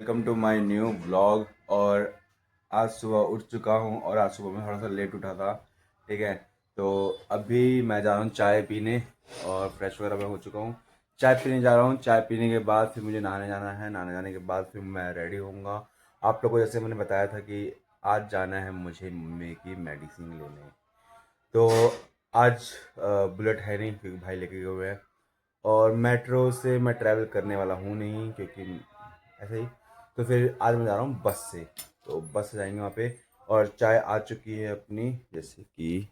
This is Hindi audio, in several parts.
Welcome to my new blog. और आज सुबह उठ चुका हूँ और आज सुबह मैं थोड़ा सा लेट उठा था। ठीक है, तो अभी मैं जा रहा हूँ चाय पीने और फ्रेश वगैरह मैं हो चुका हूँ। चाय पीने जा रहा हूँ। चाय पीने के बाद फिर मुझे नहाने जाना है। नहाने जाने के बाद फिर मैं रेडी होऊंगा। आप लोगों को जैसे मैंने बताया था कि आज जाना है मुझे मम्मी की मेडिसिन लेने। तो आज बुलेट है नहीं क्योंकि भाई लेके गए हुए हैं। और मेट्रो से मैं ट्रैवल करने वाला हूँ नहीं क्योंकि ऐसे ही। तो फिर आज मैं जा रहा हूँ बस से। तो बस से जाएंगे वहाँ पे। और चाय आ चुकी है अपनी, जैसे कि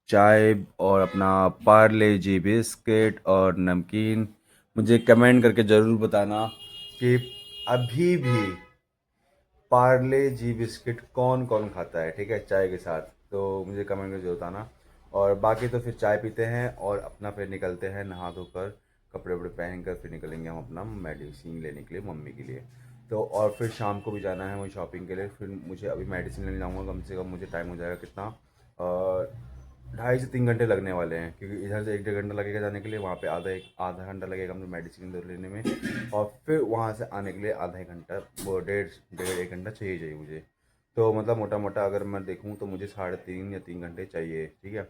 चाय और अपना पार्ले जी बिस्किट और नमकीन। मुझे कमेंट करके ज़रूर बताना कि अभी भी पार्ले जी बिस्किट कौन कौन खाता है, ठीक है, चाय के साथ। तो मुझे कमेंट में जरूर बताना। और बाकी तो फिर चाय पीते हैं और अपना फिर निकलते हैं नहा धोकर, कपड़े वपड़े पहन कर फिर निकलेंगे हम अपना मेडिसिन लेने के लिए मम्मी के लिए। तो और फिर शाम को भी जाना है मुझे शॉपिंग के लिए। फिर मुझे अभी मेडिसिन लेने जाऊँगा, कम से कम मुझे टाइम हो जाएगा कितना, 2.5 से 3 घंटे लगने वाले हैं क्योंकि इधर से 1 1.5 घंटा लगेगा जाने के लिए, वहाँ पे आधा घंटा लगेगा मुझे मेडिसिन लेने में। और फिर वहाँ से आने के लिए आधा एक घंटा, वो डेढ़ डेढ़ 1 घंटा चाहिए मुझे। तो मतलब मोटा मोटा अगर मैं देखूँ तो मुझे 3.5 या 3 घंटे चाहिए, ठीक है।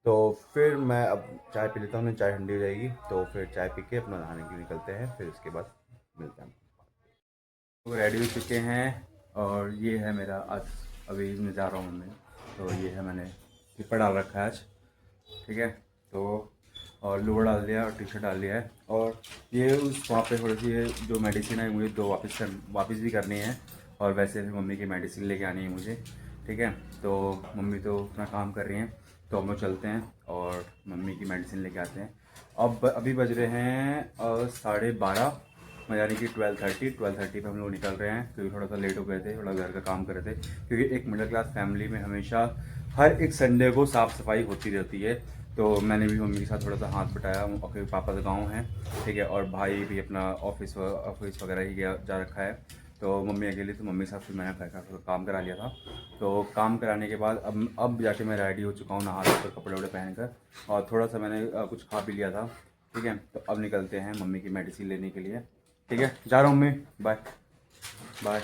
तो फिर मैं अब चाय पी लेता हूँ, चाय ठंडी हो जाएगी तो फिर चाय पी के अपना नहाने के लिए निकलते हैं, फिर उसके बाद मिलते हैं। तो रेडी हो चुके हैं और ये है मेरा आज, अभी मैं जा रहा हूँ मैं। तो ये है, मैंने स्लीपर डाल रखा है आज, ठीक है। तो और लोअर डाल दिया और टी शर्ट डाल दिया है। और ये उस वहाँ पे थोड़ी सी ये जो मेडिसिन है मुझे दो वापस भी करनी है। और वैसे भी मम्मी की मेडिसिन लेके आनी है मुझे, ठीक है। तो मम्मी तो अपना काम कर रही हैं, तो हम लोग चलते हैं और मम्मी की मेडिसिन लेके आते हैं। अब अभी बज रहे हैं 12:30, यानी कि 12:30 पे हम लोग निकल रहे हैं क्योंकि थोड़ा सा लेट हो गए थे, थोड़ा घर का काम कर रहे थे। क्योंकि एक मिडिल क्लास फैमिली में हमेशा हर एक संडे को साफ़ सफाई होती रहती है। तो मैंने भी मम्मी के साथ थोड़ा सा हाथ बटाया क्योंकि पापा का गाँव है, ठीक है। और भाई भी अपना ऑफिस वगैरह ही गया जा रखा है। तो मम्मी अकेली, तो मम्मी के साथ फिर मैंने थोड़ा काम करा लिया था। तो काम कराने के बाद अब जाके मैं रेडी हो चुका हूँ, नहा धोकर कपड़े वपड़े पहन कर। और थोड़ा सा मैंने कुछ खा पी लिया था, ठीक है। तो अब निकलते हैं मम्मी की मेडिसिन लेने के लिए, ठीक है। जा रहा हूँ मम्मी, बाय बाय,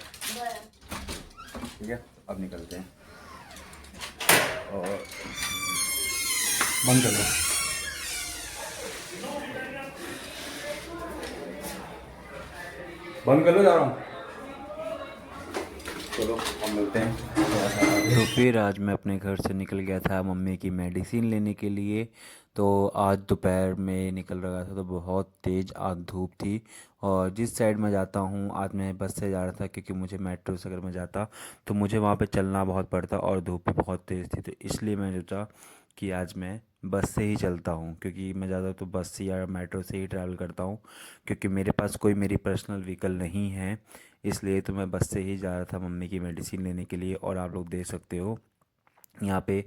ठीक है। अब निकलते हैं और बंद कर लो, बंद कर लो, जा रहा हूँ। चलो हम मिलते हैं थोड़ा सा आगे। तो फिर आज मैं अपने घर से निकल गया था मम्मी की मेडिसिन लेने के लिए। तो आज दोपहर में निकल रहा था तो बहुत तेज़ आज धूप थी। और जिस साइड मैं जाता हूँ, आज मैं बस से जा रहा था क्योंकि मुझे मेट्रो से अगर मैं जाता तो मुझे वहाँ पे चलना बहुत पड़ता और धूप भी बहुत तेज़ थी। तो इसलिए मैं सोचा कि आज मैं बस से ही चलता हूँ, क्योंकि मैं ज़्यादा तो बस से या मेट्रो से ही ट्रैवल करता हूँ, क्योंकि मेरे पास कोई मेरी पर्सनल व्हीकल नहीं है। इसलिए तो मैं बस से ही जा रहा था मम्मी की मेडिसिन लेने के लिए। और आप लोग देख सकते हो यहाँ पे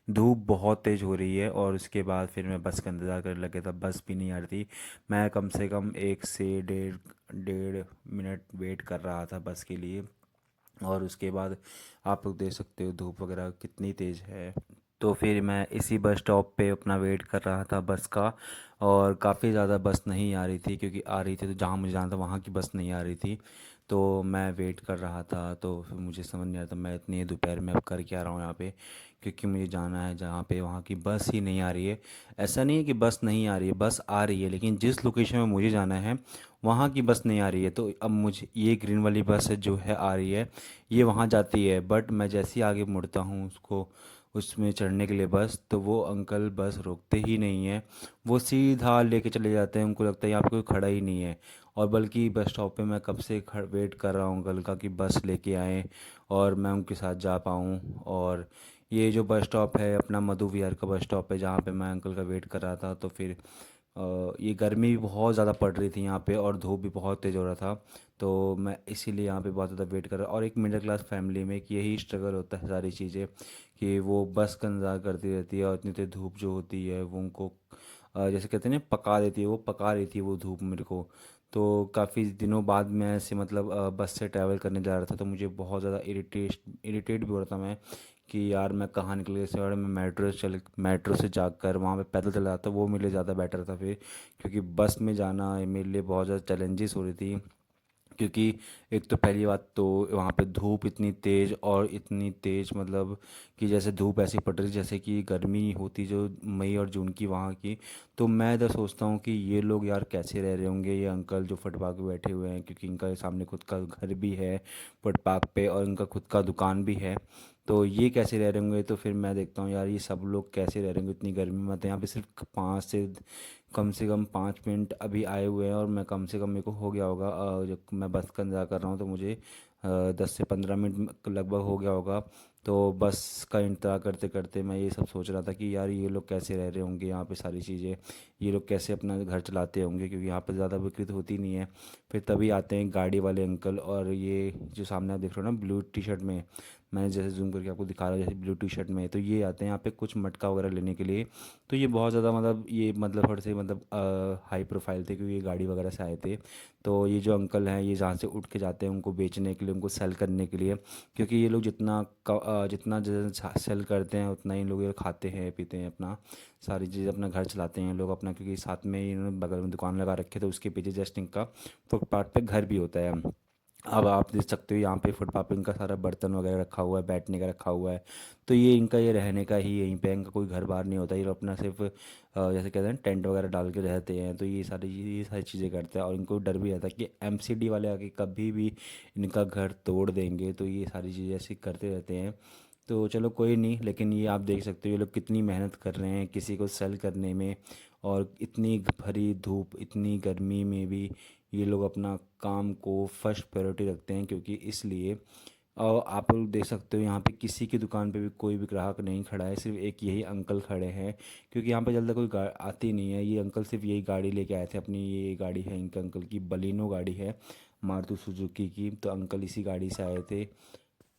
धूप बहुत तेज़ हो रही है। और उसके बाद फिर मैं बस का इंतज़ार करने लगा था, बस भी नहीं आ रही थी। मैं कम से कम 1 से डेढ़ मिनट वेट कर रहा था बस के लिए। और उसके बाद आप लोग देख सकते हो धूप वगैरह कितनी तेज़ है। तो फिर मैं इसी बस स्टॉप पे अपना वेट कर रहा था बस का। और काफ़ी ज़्यादा बस नहीं आ रही थी, क्योंकि आ रही थी तो जहाँ मुझे जाना था वहाँ की बस नहीं आ रही थी। तो मैं वेट कर रहा था, तो फिर मुझे समझ नहीं आता मैं इतनी दोपहर में अब कर क्या रहा हूँ यहाँ पे, क्योंकि मुझे जाना है जहाँ पे वहाँ की बस ही नहीं आ रही है। ऐसा नहीं है कि बस नहीं आ रही है, बस आ रही है, लेकिन जिस लोकेशन में मुझे जाना है वहाँ की बस नहीं आ रही है। तो अब मुझे ये ग्रीन वाली बस है जो है आ रही है, ये वहाँ जाती है। बट मैं जैसे ही आगे मुड़ता हूँ उसको उसमें चढ़ने के लिए बस, तो वो अंकल बस रोकते ही नहीं है। वो सीधा लेके चले जाते हैं, उनको लगता है यहाँ पे कोई खड़ा ही नहीं है। और बल्कि बस स्टॉप पे मैं कब से वेट कर रहा हूँ अंकल का कि बस लेके आएँ और मैं उनके साथ जा पाऊँ। और ये जो बस स्टॉप है अपना मधु विहार का बस स्टॉप है, जहाँ पे मैं अंकल का वेट कर रहा था। तो फिर ये गर्मी भी बहुत ज़्यादा पड़ रही थी यहाँ पे और धूप भी बहुत तेज़ हो रहा था। तो मैं इसीलिए यहाँ पे बहुत ज़्यादा वेट कर रहा। और एक मिडिल क्लास फैमिली में एक यही स्ट्रगल होता है सारी चीज़ें, कि वो बस का इंतज़ार करती रहती है और इतनी तेज़ धूप जो होती है वो उनको जैसे कहते हैं ना पका देती है, वो पका रही थी वो धूप मेरे को। तो काफ़ी दिनों बाद मैं ऐसे मतलब बस से ट्रैवल करने जा रहा था, तो मुझे बहुत ज़्यादा इरिटेट भी हो रहा था मैं, कि यार मैं कहाँ निकल गया इससे, और मैं मेट्रो से जाकर वहाँ पे पैदल चला जाता, वो मेरे लिए ज़्यादा बेटर था फिर। क्योंकि बस में जाना मेरे लिए बहुत ज़्यादा चैलेंजेस हो रही थी, क्योंकि एक तो पहली बात तो वहाँ पे धूप इतनी तेज़ और इतनी तेज़ मतलब कि जैसे धूप ऐसी पड़ रही जैसे कि गर्मी होती जो मई और जून की वहाँ की। तो मैं इधर सोचता हूँ कि ये लोग यार कैसे रह रहे होंगे ये अंकल जो फुटपाथ पे बैठे हुए हैं, क्योंकि इनका सामने खुद का घर भी है फुटपाथ पे और इनका खुद का दुकान भी है। तो ये कैसे रह रहे होंगे? तो फिर मैं देखता हूँ यार ये सब लोग कैसे रह रहे होंगे इतनी गर्मी में। तो यहाँ पे सिर्फ 5 मिनट अभी आए हुए हैं और मैं कम से कम मेरे को हो गया होगा जब मैं बस का इंतज़ार कर रहा हूँ तो मुझे 10 से 15 मिनट लगभग हो गया होगा। तो बस का इंतज़ार करते करते मैं ये सब सोच रहा था कि यार ये लोग कैसे रह रहे होंगे यहाँ पे सारी चीज़ें, ये लोग कैसे अपना घर चलाते होंगे, क्योंकि यहाँ पे ज़्यादा बिक्री तो होती नहीं है। फिर तभी आते हैं गाड़ी वाले अंकल, और ये जो सामने आप देख रहे हो ना ब्लू टी शर्ट में, मैंने जैसे जूम करके आपको दिखा रहा हूँ जैसे ब्लू टी शर्ट में, तो ये आते हैं यहाँ पे कुछ मटका वगैरह लेने के लिए। तो ये बहुत ज़्यादा मतलब ये मतलब थोड़े से मतलब हाई प्रोफाइल थे क्योंकि ये गाड़ी वगैरह से आए थे। तो ये जो अंकल हैं ये जहाँ से उठ के जाते हैं उनको बेचने के लिए, उनको सेल करने के लिए, क्योंकि ये लोग जितना सेल करते हैं उतना ही लोग ये खाते हैं पीते हैं, अपना सारी चीज़ अपना घर चलाते हैं लोग अपना, क्योंकि साथ में ही इन्होंने बगल में दुकान लगा रखे, तो उसके पीछे जस्ट इनका फुटपाथ पे घर भी होता है। अब आप देख सकते हो यहाँ पे फुटपाथ पे इनका सारा बर्तन वगैरह रखा हुआ है, बैठने का रखा हुआ है। तो ये इनका ये रहने का ही यहीं पे है, इनका कोई घर बार नहीं होता, ये लोग अपना सिर्फ जैसे कहते हैं टेंट वगैरह डाल के रहते हैं। तो ये सारी चीज़ें करते हैं और इनको डर भी रहता है कि एमसीडी वाले आके कभी भी इनका घर तोड़ देंगे, तो ये सारी चीज़ें ऐसे करते रहते हैं। तो चलो कोई नहीं, लेकिन ये आप देख सकते हो ये लोग कितनी मेहनत कर रहे हैं किसी को सेल करने में, और इतनी भरी धूप इतनी गर्मी में भी ये लोग अपना काम को फर्स्ट प्रायोरिटी रखते हैं, क्योंकि इसलिए और आप लोग देख सकते हो यहाँ पे किसी की दुकान पे भी कोई भी ग्राहक नहीं खड़ा है, सिर्फ एक यही अंकल खड़े हैं, क्योंकि यहाँ पे जल्दी कोई आती नहीं है। ये अंकल सिर्फ यही गाड़ी लेके आए थे अपनी, ये गाड़ी है इनके अंकल की, बलिनो गाड़ी है मारुति सुजुकी की। तो अंकल इसी गाड़ी से आए थे,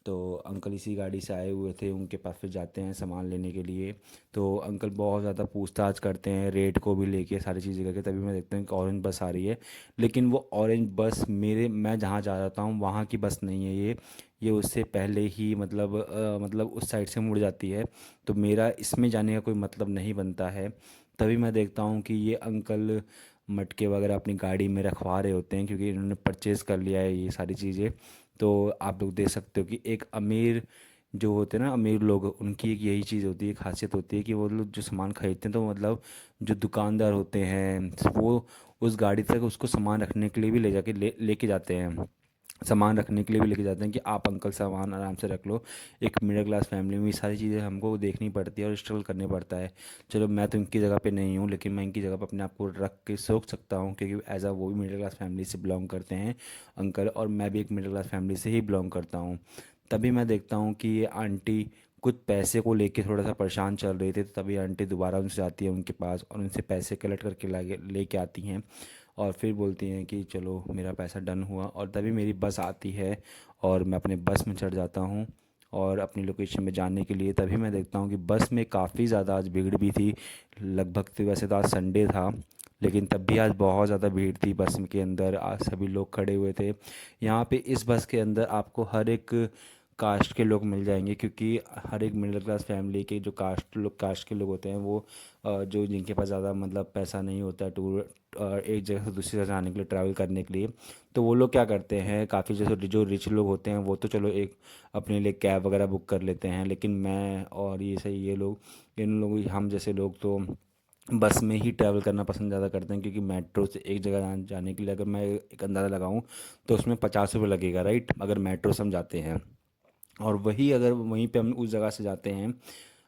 तो अंकल इसी गाड़ी से आए हुए थे, उनके पास फिर जाते हैं सामान लेने के लिए। तो अंकल बहुत ज़्यादा पूछताछ करते हैं रेट को भी लेके सारी चीज़ें करके, तभी मैं देखता हूँ कि ऑरेंज बस आ रही है। लेकिन वो ऑरेंज बस मैं जहाँ जा रहा हूँ वहाँ की बस नहीं है ये उससे पहले ही मतलब उस साइड से मुड़ जाती है। तो मेरा इसमें जाने का कोई मतलब नहीं बनता है। तभी मैं देखता हूँ कि ये अंकल मटके वगैरह अपनी गाड़ी में रखवा रहे होते हैं, क्योंकि इन्होंने परचेज़ कर लिया है ये सारी चीज़ें। तो आप लोग देख सकते हो कि एक अमीर जो होते हैं ना, अमीर लोग, उनकी एक यही चीज़ होती है, खासियत होती है कि वो लोग जो सामान खरीदते हैं तो मतलब जो दुकानदार होते हैं वो उस गाड़ी तक उसको सामान रखने के लिए भी ले जाके लेके जाते हैं, सामान रखने के लिए भी लेके जाते हैं कि आप अंकल सामान आराम से रख लो। एक मिडिल क्लास फैमिली में ये सारी चीज़ें हमको देखनी पड़ती है और स्ट्रगल करने पड़ता है। चलो मैं तो इनकी जगह पे नहीं हूँ, लेकिन मैं इनकी जगह पे अपने आप को रख के सोच सकता हूँ, क्योंकि एज आ वो भी मिडिल क्लास फैमिली से बिलोंग करते हैं अंकल, और मैं भी एक मिडिल क्लास फैमिली से ही बिलोंग करता हूँ। तभी मैं देखता हूँ कि ये आंटी कुछ पैसे को लेके थोड़ा सा परेशान चल रही थी, तो तभी आंटी दोबारा उनसे जाती है उनके पास और उनसे पैसे कलेक्ट करके लाके लेके आती हैं, और फिर बोलती हैं कि चलो मेरा पैसा डन हुआ। और तभी मेरी बस आती है और मैं अपने बस में चढ़ जाता हूँ और अपनी लोकेशन में जाने के लिए। तभी मैं देखता हूँ कि बस में काफ़ी ज़्यादा आज भीड़ भी थी, लगभग तो वैसे तो आज संडे था, लेकिन तब भी आज बहुत ज़्यादा भीड़ थी बस के अंदर, आज सभी लोग खड़े हुए थे। यहाँ पे इस बस के अंदर आपको हर एक कास्ट के लोग मिल जाएंगे, क्योंकि हर एक मिडिल क्लास फैमिली के जो कास्ट के लोग होते हैं वो जो जिनके पास ज़्यादा मतलब पैसा नहीं होता है टूर एक जगह से दूसरी जगह जाने के लिए, ट्रैवल करने के लिए, तो वो लोग क्या करते हैं, काफ़ी जैसे जो रिच लोग होते हैं वो तो चलो एक अपने लिए कैब वगैरह बुक कर लेते हैं, लेकिन मैं और ये सही ये लोग इन लोग हम जैसे लोग तो बस में ही ट्रैवल करना पसंद ज़्यादा करते हैं, क्योंकि मेट्रो से एक जगह जाने के लिए अगर मैं एक अंदाज़ा लगाऊं तो उसमें 50 रुपये लगेगा, राइट, अगर मेट्रो से हम जाते हैं। और वही अगर वहीं पे हम उस जगह से जाते हैं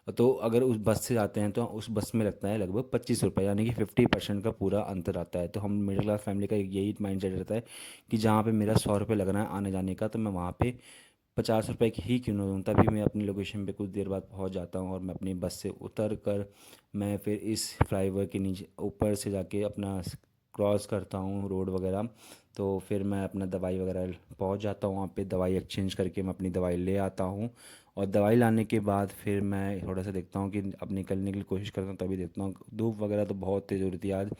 तो अगर उस बस से जाते हैं तो उस बस में लगता है लगभग 25 रुपये, यानी कि 50% का पूरा अंतर आता है। तो हम मिडिल क्लास फैमिली का यही माइंड सेट रहता है कि जहाँ पे मेरा 100 रुपये लगना है आने जाने का, तो मैं वहाँ पे 50 रुपये की ही क्यों ना दूँ। तभी मैं अपनी लोकेशन पे कुछ देर बाद पहुँच जाता हूँ और मैं अपनी बस से उतर कर मैं फिर इस फ्लाईओवर के नीचे ऊपर से जाके अपना क्रॉस करता हूँ रोड वगैरह। तो फिर मैं अपना दवाई वगैरह पहुँच जाता हूँ वहाँ पे, दवाई एक्सचेंज करके मैं अपनी दवाई ले आता हूँ। और दवाई लाने के बाद फिर मैं थोड़ा सा देखता हूँ कि अब निकलने की कोशिश करता हूँ, तभी देखता हूँ धूप वगैरह तो बहुत तेज़ हो रही थी आज,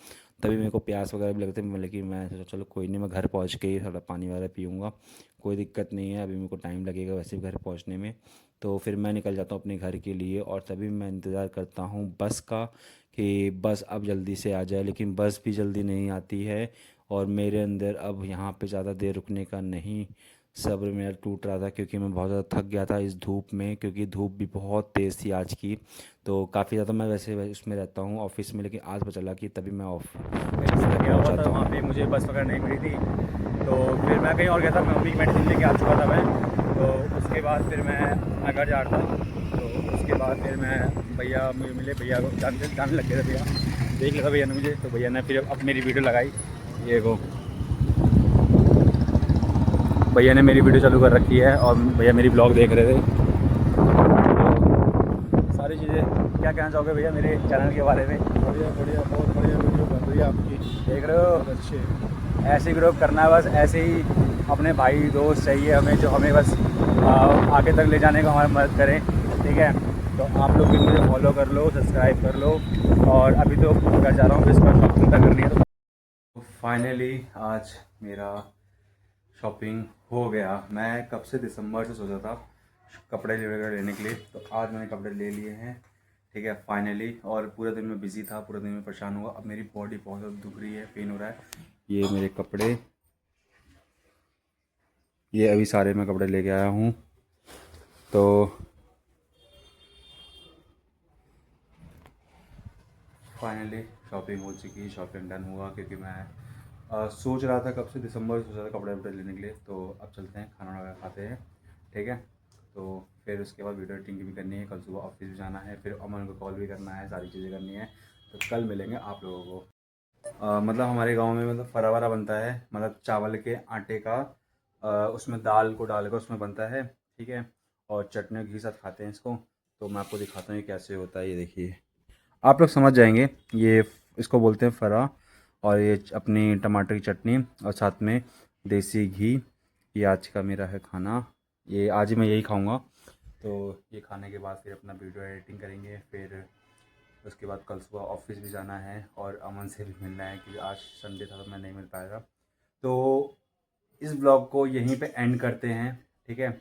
तभी मेरे को प्यास वगैरह भी लगती है, लेकिन मैं सोचा चलो कोई नहीं, मैं घर पहुँच के ही थोड़ा पानी वगैरह पीऊँगा, कोई दिक्कत नहीं है, अभी मेरे को टाइम लगेगा वैसे भी घर पहुँचने में। तो फिर मैं निकल जाता हूँ अपने घर के लिए, और तभी मैं इंतज़ार करता हूँ बस का कि बस अब जल्दी से आ जाए, लेकिन बस भी जल्दी नहीं आती है। और मेरे अंदर अब यहाँ पे ज़्यादा देर रुकने का नहीं सब्र मेरा टूट रहा था, क्योंकि मैं बहुत ज़्यादा थक गया था इस धूप में, क्योंकि धूप भी बहुत तेज़ थी आज की। तो काफ़ी ज़्यादा मैं वैसे उसमें रहता हूँ ऑफिस में, लेकिन आज पता चला कि तभी मैं गया हुआ था, वहाँ पे मुझे बस वगैरह नहीं मिली थी, तो फिर मैं कहीं और गया था, मम्मी की मेडिसिन लेके आ चुका था मैं। तो उसके बाद फिर मैं घर जा रहा था, तो उसके बाद फिर मैं भैया मुझे मिले, भैया को जानने लग गए थे, भैया देख लिया था भैया ने मुझे, तो भैया ने फिर अब मेरी वीडियो लगाई। ये को भैया ने मेरी वीडियो चालू कर रखी है और भैया मेरी ब्लॉग देख रहे थे। तो सारी चीज़ें क्या कहना चाहोगे भैया मेरे चैनल के बारे में? बढ़िया बढ़िया, बहुत बढ़िया वीडियो बन रही है आपकी, देख रहे हो, अच्छे। ऐसे ग्रो करना है बस, ऐसे ही अपने भाई दोस्त चाहिए हमें, जो हमें बस आगे तक ले जाने का हमारी मदद करें, ठीक है। तो आप लोग भी मुझे फॉलो कर लो, सब्सक्राइब कर लो, और अभी तो घर जा रहा हूँ, इसका शॉपिंग करनी है। तो फाइनली आज मेरा शॉपिंग हो गया। मैं कब से दिसंबर से सोचा था कपड़े वगैरह लेने के लिए, तो आज मैंने कपड़े ले लिए हैं, ठीक है फाइनली। और पूरे दिन में बिज़ी था, पूरे दिन में परेशान हुआ। अब मेरी बॉडी बहुत ज़्यादा दुख रही है, पेन हो रहा है। ये मेरे कपड़े, ये अभी सारे मैं कपड़े लेके आया हूँ। तो फाइनली शॉपिंग हो चुकी, शॉपिंग डन हुआ, क्योंकि मैं सोच रहा था कब से, दिसंबर से सोच रहा था कपड़े वपड़े लेने के लिए। तो अब चलते हैं, खाना वगैरह खाते हैं, ठीक है। तो फिर उसके बाद वीडियो एडिटिंग भी करनी है, कल सुबह ऑफिस भी जाना है, फिर अमन को कॉल भी करना है, सारी चीज़ें करनी है। तो कल मिलेंगे आप लोगों को। मतलब हमारे गांव में मतलब फरा वरा बनता है, मतलब चावल के आटे का, उसमें दाल को डालकर उसमें बनता है, ठीक है। और चटनी और घी साथ खाते हैं इसको। तो मैं आपको दिखाता हूँ ये कैसे होता है, ये देखिए, आप लोग समझ जाएंगे। ये इसको बोलते हैं फरा। और ये अपनी टमाटर की चटनी और साथ में देसी घी। ये आज का मेरा है खाना, ये आज ही मैं यही खाऊंगा। तो ये खाने के बाद फिर अपना वीडियो एडिटिंग करेंगे, फिर उसके बाद कल सुबह ऑफिस भी जाना है और अमन से भी मिलना है, क्योंकि आज संडे था तो मैं नहीं मिल पाएगा। तो इस ब्लॉग को यहीं पे एंड करते हैं, ठीक है।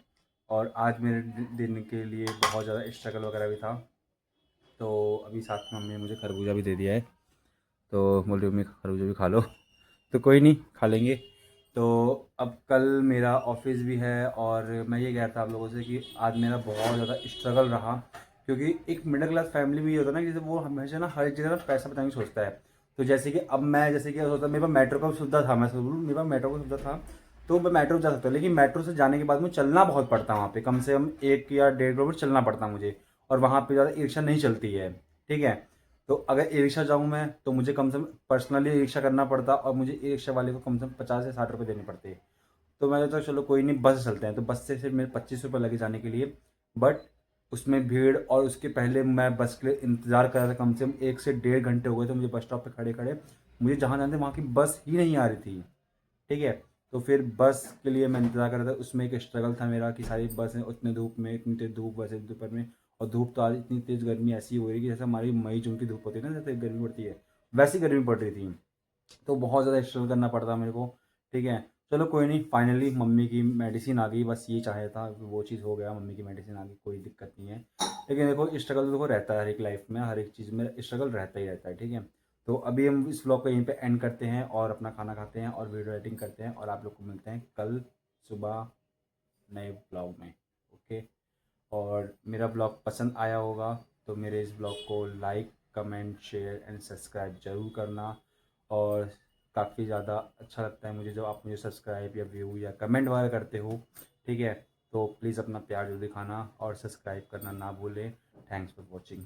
और आज मेरे दिन के लिए बहुत ज़्यादा स्ट्रगल वगैरह भी था। तो अभी साथ में मम्मी ने मुझे खरबूजा भी दे दिया है, तो बोल रही मम्मी खरबूजा भी खा लो। तो कोई नहीं, खा लेंगे। तो अब कल मेरा ऑफिस भी है, और मैं ये कह रहा था आप लोगों से कि आज मेरा बहुत ज़्यादा स्ट्रगल रहा, क्योंकि एक मिडिल क्लास फैमिली में ये होता है ना कि जैसे वो हमेशा ना हर एक जगह ना पैसा बचाने की सोचता है। तो जैसे कि अब मैं जैसे कि सोचता, मेरे पास मेट्रो का सुविधा था, मैं बोलूँ मेरे पास मेट्रो का सुविधा था, तो मैं मेट्रो जा सकता हूँ। लेकिन मेट्रो से जाने के बाद मुझे चलना बहुत पड़ता है, वहाँ पे कम से कम 1 या 1.5 किलोमीटर चलना पड़ता है मुझे, और वहाँ पे ज़्यादा ई रिक्शा नहीं चलती है, ठीक है। तो अगर ई रिक्शा जाऊँ मैं, तो मुझे कम से कम पर्सनली ई रिक्शा करना पड़ता, और मुझे ई रिक्शा वाले को कम से कम 50 से 60 रुपये देने पड़ते। तो मैंने सोचा चलो कोई नहीं, बस से चलते हैं। तो बस से सिर्फ मेरे 25 रुपये लगे जाने के लिए। बट उसमें भीड़, और उसके पहले मैं बस के लिए इंतज़ार कर रहा था, कम से कम 1 से 1.5 घंटे हो गए थे मुझे बस स्टॉप पे खड़े खड़े। मुझे जहाँ जाना था वहाँ की बस ही नहीं आ रही थी, ठीक है। तो फिर बस के लिए मैं इंतज़ार कर रहा था, उसमें एक स्ट्रगल था मेरा कि सारी बसें उतने धूप में, इतनी तेज़ धूप, वैसे दोपहर में। और धूप तो आज इतनी तेज़ गर्मी ऐसी हो रही है कि जैसे हमारी मई जून की धूप होती है ना, जैसे गर्मी पड़ती है, वैसी गर्मी पड़ रही थी। तो बहुत ज़्यादा स्ट्रगल करना पड़ता मेरे को, ठीक है। चलो कोई नहीं, फाइनली मम्मी की मेडिसिन आ गई, बस ये चाहे था वो चीज़ हो गया, मम्मी की मेडिसिन आ गई, कोई दिक्कत नहीं है। लेकिन देखो स्ट्रगल तो देखो रहता है हर एक लाइफ में, हर एक चीज़ में स्ट्रगल रहता ही रहता है, ठीक है। तो अभी हम इस व्लॉग को यहीं पे एंड करते हैं, और अपना खाना खाते हैं, और वीडियो एडिटिंग करते हैं, और आप लोग को मिलते हैं कल सुबह नए ब्लॉग में, ओके। और मेरा ब्लॉग पसंद आया होगा तो मेरे इस ब्लॉग को like, comment, share and subscribe ज़रूर करना। और काफ़ी ज़्यादा अच्छा लगता है मुझे जब आप मुझे सब्सक्राइब या व्यू या कमेंट वगैरह करते हो, ठीक है। तो प्लीज़ अपना प्यार जरूर दिखाना, और सब्सक्राइब करना ना भूलें। Thanks for watching.